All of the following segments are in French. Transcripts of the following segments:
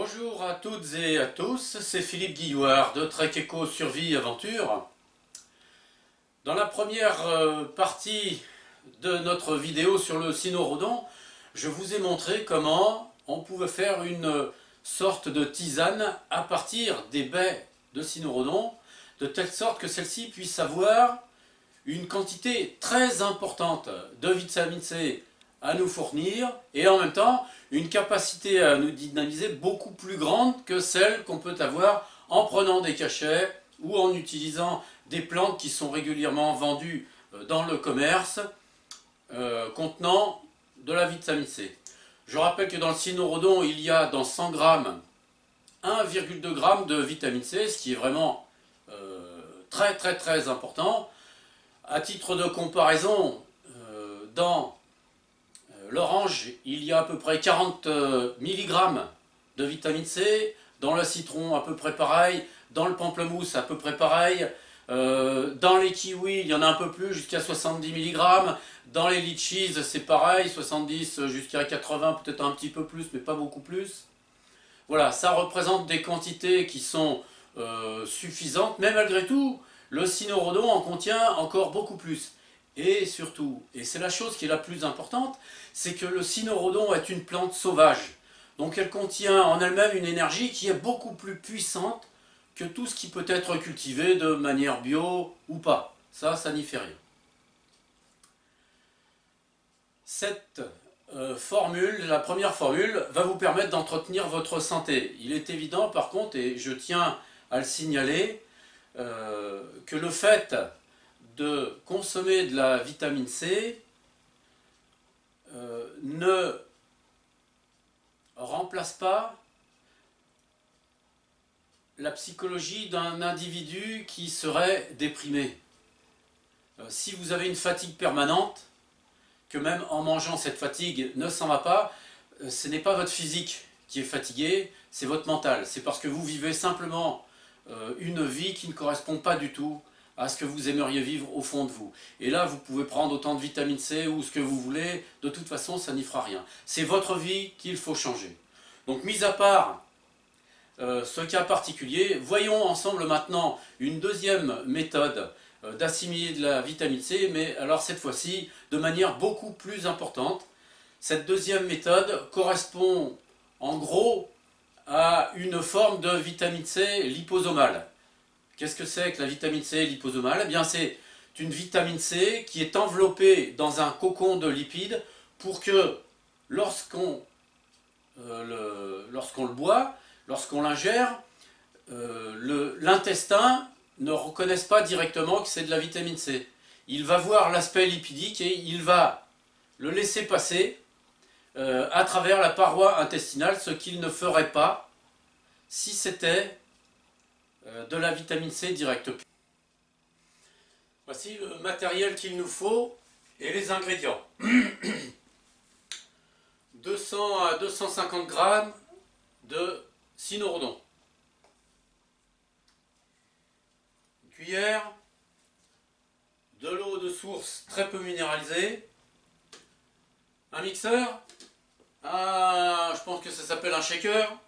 Bonjour à toutes et à tous, c'est Philippe Guillouard de Trek Eco Survie Aventure. Dans la première partie de notre vidéo sur le cynorhodon, je vous ai montré comment on pouvait faire une sorte de tisane à partir des baies de cynorhodon, de telle sorte que celle-ci puisse avoir une quantité très importante de vitamine C à nous fournir et en même temps une capacité à nous dynamiser beaucoup plus grande que celle qu'on peut avoir en prenant des cachets ou en utilisant des plantes qui sont régulièrement vendues dans le commerce contenant de la vitamine C. Je rappelle que dans le cynorhodon, il y a dans 100 grammes 1,2 g de vitamine C, ce qui est vraiment très important. À titre de comparaison, dans l'orange, il y a à peu près 40 mg de vitamine C, dans le citron à peu près pareil, dans le pamplemousse à peu près pareil, dans les kiwis il y en a un peu plus, jusqu'à 70 mg, dans les litchis c'est pareil, 70 jusqu'à 80, peut-être un petit peu plus, mais pas beaucoup plus. Voilà, ça représente des quantités qui sont suffisantes, mais malgré tout, le cynorhodon en contient encore beaucoup plus. Et surtout, et c'est la chose qui est la plus importante, c'est que le cynorhodon est une plante sauvage. Donc elle contient en elle-même une énergie qui est beaucoup plus puissante que tout ce qui peut être cultivé de manière bio ou pas. Ça n'y fait rien. Cette formule, la première formule, va vous permettre d'entretenir votre santé. Il est évident par contre, et je tiens à le signaler, que le fait de consommer de la vitamine C ne remplace pas la psychologie d'un individu qui serait déprimé. Si vous avez une fatigue permanente, que même en mangeant cette fatigue ne s'en va pas, ce n'est pas votre physique qui est fatigué, c'est votre mental. C'est parce que vous vivez simplement une vie qui ne correspond pas du tout à ce que vous aimeriez vivre au fond de vous. Et là, vous pouvez prendre autant de vitamine C ou ce que vous voulez, de toute façon, ça n'y fera rien. C'est votre vie qu'il faut changer. Donc, mis à part ce cas particulier, voyons ensemble maintenant une deuxième méthode d'assimiler de la vitamine C, mais alors cette fois-ci de manière beaucoup plus importante. Cette deuxième méthode correspond en gros à une forme de vitamine C liposomale. Qu'est-ce que c'est que la vitamine C liposomale? Eh bien, c'est une vitamine C qui est enveloppée dans un cocon de lipides pour que lorsqu'on le boit, lorsqu'on l'ingère, l'intestin ne reconnaisse pas directement que c'est de la vitamine C. Il va voir l'aspect lipidique et il va le laisser passer à travers la paroi intestinale, ce qu'il ne ferait pas si c'était de la vitamine C directe. Voici le matériel qu'il nous faut et les ingrédients. 200 à 250 g de cynorhodon. Une cuillère, de l'eau de source très peu minéralisée, un mixeur, je pense que ça s'appelle un shaker.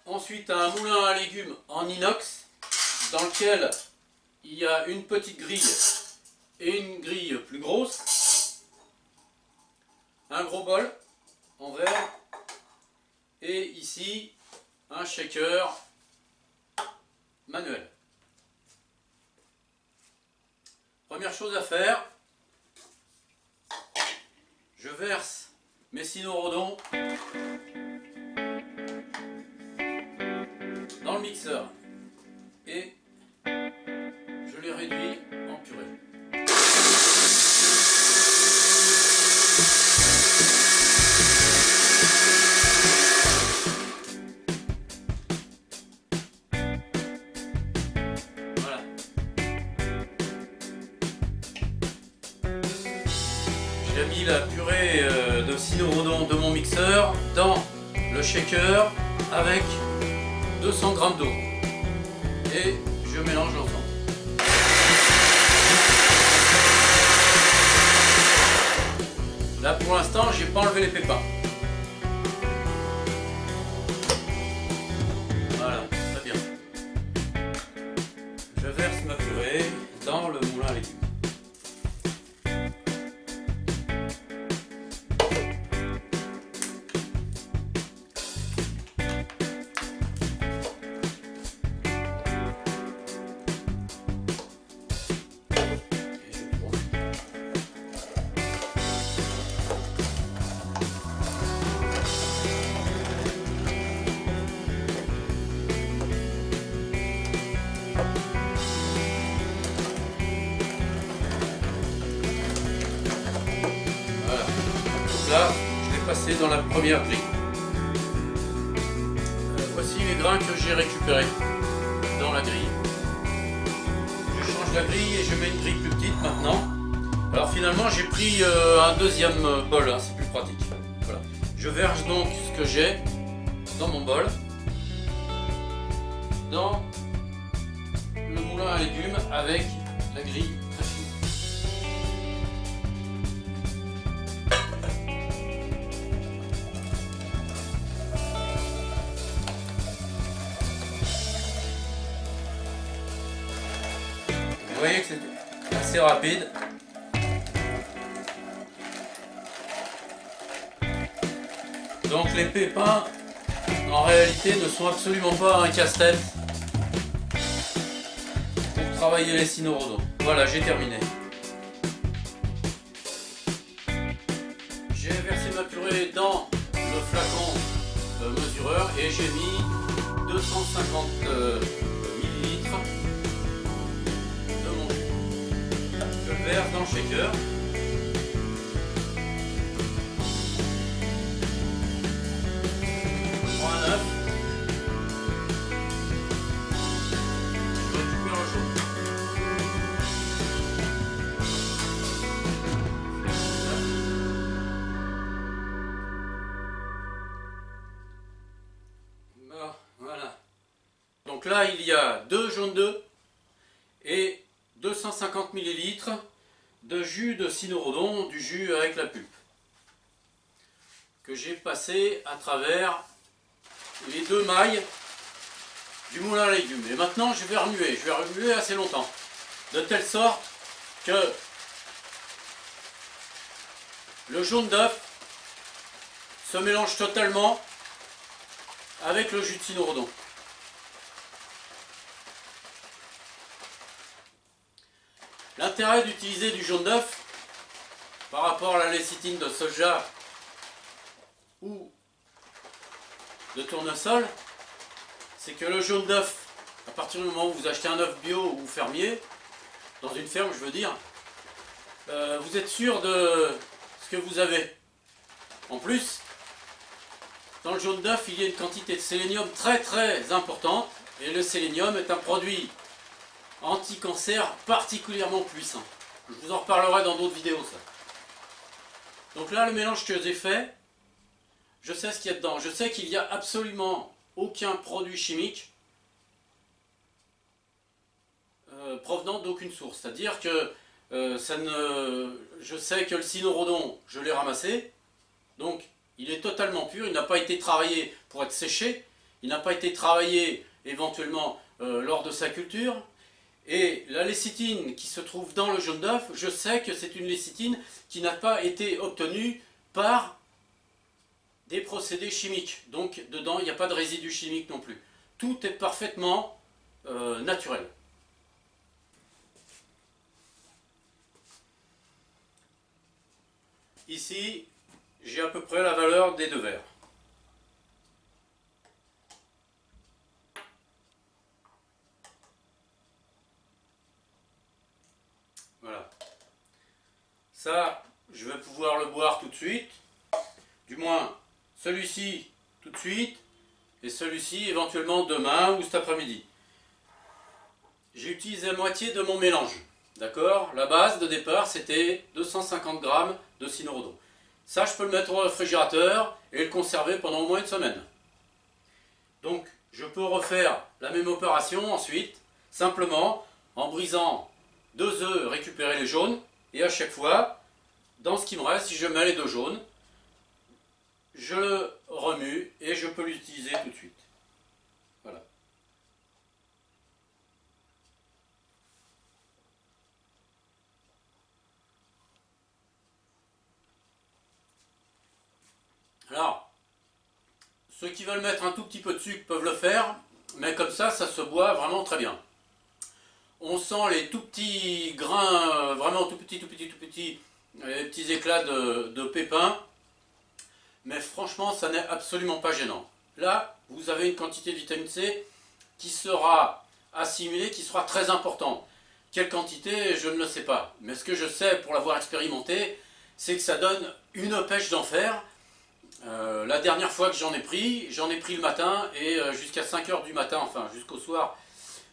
Ensuite, un moulin à légumes en inox dans lequel il y a une petite grille et une grille plus grosse. Un gros bol en verre. Et ici, un shaker manuel. Première chose à faire, je verse mes cynorhodons dans le mixeur et je les réduis en purée. Voilà. J'ai mis la purée de cynorhodon de mon mixeur dans le shaker avec 200 g d'eau et je mélange l'ensemble. Là pour l'instant j'ai pas enlevé les pépins. dans la première grille. Voici les grains que j'ai récupérés dans la grille. Je change la grille et je mets une grille plus petite maintenant. Alors finalement j'ai pris un deuxième bol, hein, c'est plus pratique. Voilà. Je verge donc ce que j'ai dans mon bol, dans le moulin à légumes avec la grille très fine. Vous voyez que c'est assez rapide. Donc les pépins, en réalité, ne sont absolument pas un casse-tête pour travailler les cynorrhodons. Voilà, j'ai terminé. J'ai versé ma purée dans le flacon mesureur et j'ai mis 250 millilitres de mon jus. Je le verse dans le shaker. Je prends un œuf. Je récupère le jaune. Bon, voilà. Donc là, il y a 2 jaunes d'œufs et 250 millilitres de jus de cynorrhodon, du jus avec la pulpe, que j'ai passé à travers les 2 mailles du moulin à légumes. Et maintenant, je vais remuer assez longtemps, de telle sorte que le jaune d'œuf se mélange totalement avec le jus de cynorrhodon. L'intérêt d'utiliser du jaune d'œuf par rapport à la lécithine de soja ou de tournesol, c'est que le jaune d'œuf, à partir du moment où vous achetez un œuf bio ou fermier, dans une ferme je veux dire, vous êtes sûr de ce que vous avez. En plus, dans le jaune d'œuf, il y a une quantité de sélénium très très importante, et le sélénium est un produit anti-cancer particulièrement puissant. Je vous en reparlerai dans d'autres vidéos ça. Donc là, le mélange que j'ai fait, je sais ce qu'il y a dedans. Je sais qu'il n'y a absolument aucun produit chimique provenant d'aucune source. C'est-à-dire que je sais que le cynorrhodon, je l'ai ramassé, donc il est totalement pur, il n'a pas été travaillé pour être séché, il n'a pas été travaillé éventuellement lors de sa culture. Et la lécithine qui se trouve dans le jaune d'œuf, je sais que c'est une lécithine qui n'a pas été obtenue par des procédés chimiques. Donc dedans, il n'y a pas de résidus chimiques non plus. Tout est parfaitement naturel. Ici, j'ai à peu près la valeur des 2 verres. Voilà. Ça, je vais pouvoir le boire tout de suite. Du moins, celui-ci tout de suite. Et celui-ci éventuellement demain ou cet après-midi. J'ai utilisé la moitié de mon mélange. D'accord? La base de départ, c'était 250 g de cynorrhodon. Ça, je peux le mettre au réfrigérateur et le conserver pendant au moins une semaine. Donc, je peux refaire la même opération ensuite, simplement en brisant 2 œufs, récupérer les jaunes, et à chaque fois, dans ce qui me reste, si je mets les 2 jaunes, je le remue et je peux l'utiliser tout de suite. Voilà. Alors, ceux qui veulent mettre un tout petit peu de sucre peuvent le faire, mais comme ça se boit vraiment très bien. On sent les tout petits grains, vraiment tout petits, les petits éclats de pépins, mais franchement, ça n'est absolument pas gênant. Là, vous avez une quantité de vitamine C qui sera assimilée, qui sera très importante. Quelle quantité, je ne le sais pas. Mais ce que je sais, pour l'avoir expérimenté, c'est que ça donne une pêche d'enfer. La dernière fois que j'en ai pris le matin et jusqu'à 5 heures du matin, enfin jusqu'au soir.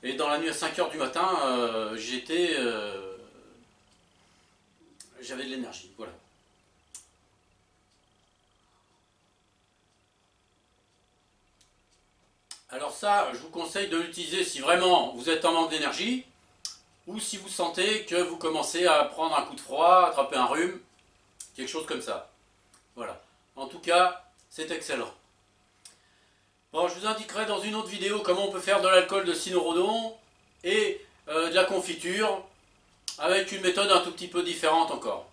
Et dans la nuit à 5 heures du matin, j'avais de l'énergie, voilà. Alors ça, je vous conseille de l'utiliser si vraiment vous êtes en manque d'énergie ou si vous sentez que vous commencez à prendre un coup de froid, attraper un rhume, quelque chose comme ça. Voilà. En tout cas, c'est excellent. Bon, je vous indiquerai dans une autre vidéo comment on peut faire de l'alcool de cynorhodon et de la confiture avec une méthode un tout petit peu différente encore.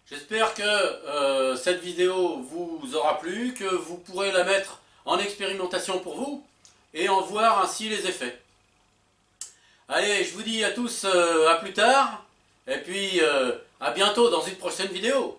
J'espère que cette vidéo vous aura plu, que vous pourrez la mettre en expérimentation pour vous et en voir ainsi les effets. Allez, je vous dis à tous à plus tard et puis à bientôt dans une prochaine vidéo.